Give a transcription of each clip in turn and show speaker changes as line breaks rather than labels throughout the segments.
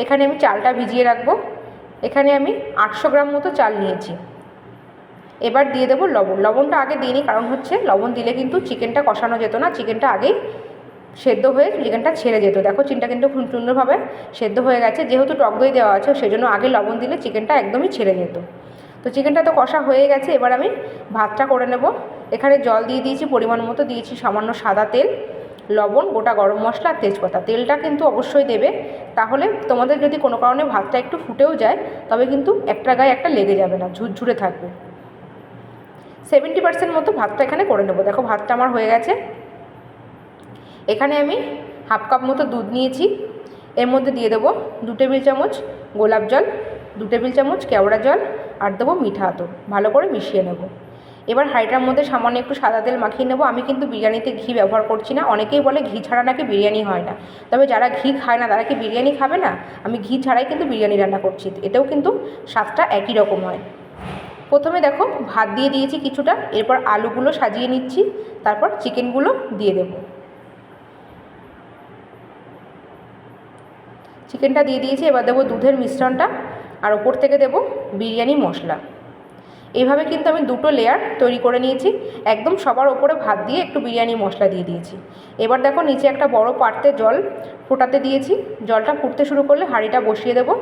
এখানে আমি চালটা ভিজিয়ে রাখবো। এখানে আমি 800 গ্রাম মতো চাল নিয়েছি। এবার দিয়ে দেবো লবণ। লবণটা আগে দিইনি, কারণ হচ্ছে লবণ দিলে কিন্তু চিকেনটা কষানো যেত না, চিকেনটা আগেই সেদ্ধ হয়ে চিকেনটা ছেড়ে যেত। দেখো চিকেনটা কিন্তু খুব সুন্দরভাবে সেদ্ধ হয়ে গেছে, যেহেতু টক দই দেওয়া আছে সেজন্য আগে লবণ দিলে চিকেনটা একদমই ছেড়ে যেত। তো চিকেনটা তো কষা হয়ে গেছে, এবার আমি ভাতটা করে নেব। এখানে জল দিয়ে দিয়েছি, পরিমাণ মতো দিয়েছি সামান্য সাদা তেল, লবণ, গোটা গরম মশলা, তেজপাতা। তেলটা কিন্তু অবশ্যই দেবে, তাহলে তোমাদের যদি কোনো কারণে ভাতটা একটু ফুটেও যায় তবে কিন্তু একটা গায়ে একটা লেগে যাবে না, ঝুরঝুরে থাকবে। 70% মতো ভাতটা এখানে করে নেব। দেখো ভাতটা আমার হয়ে গেছে। এখানে আমি হাফ কাপ মতো দুধ নিয়েছি। এর মধ্যে দিয়ে দেবো 2 টেবিল চামচ গোলাপ জল, 2 টেবিল চামচ কেওড়া জল, আর দেবো মিঠা আতর। ভালো করে মিশিয়ে নেব। এবার হাঁড়িটার মধ্যে সামান্য একটু সাদা তেল মাখিয়ে নেব। আমি কিন্তু বিরিয়ানিতে ঘি ব্যবহার করছি না। অনেকেই বলে ঘি ছাড়া নাকি বিরিয়ানি হয় না, তবে যারা ঘি খায় না তারা কি বিরিয়ানি খাবে না? আমি ঘি ছাড়াই কিন্তু বিরিয়ানি রান্না করছি, এটাও কিন্তু স্বাদটা একই রকম হয়। প্রথমে দেখো ভাত দিয়ে দিয়েছি কিছুটা, এরপর আলুগুলো সাজিয়ে নিচ্ছি, তারপর চিকেনগুলো দিয়ে দেব। চিকেনটা দিয়ে দিয়েছি, এবার দেবো দুধের মিশ্রণটা, আর ওপর থেকে দেবো বিরিয়ানি মশলা। এইভাবে কিন্তু আমি 2টো লেয়ার তৈরি করে নিয়েছি। একদম সবার ওপরে ভাত দিয়ে একটু বিরিয়ানি মশলা দিয়ে দিয়েছি। এবার দেখো নিচে একটা বড় পাত্রে জল ফোটাতে দিয়েছি। জলটা ফুটতে শুরু করলে হাঁড়িটা বসিয়ে দেবো।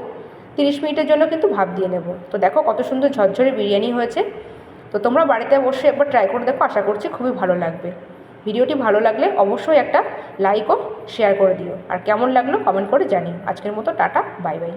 30 মিনিটের জন্য কিন্তু ভাপ দিয়ে নেব। তো দেখো কত সুন্দর ঝরঝরে বিরিয়ানি হয়েছে। তো তোমরা বাড়িতে বসে একবার ট্রাই করে দেখো, আশা করছি খুবই ভালো লাগবে। ভিডিওটি ভালো লাগলে অবশ্যই একটা লাইক ও শেয়ার করে দিও, আর কেমন লাগলো কমেন্ট করে জানিও। আজকের মতো টাটা, বাই বাই।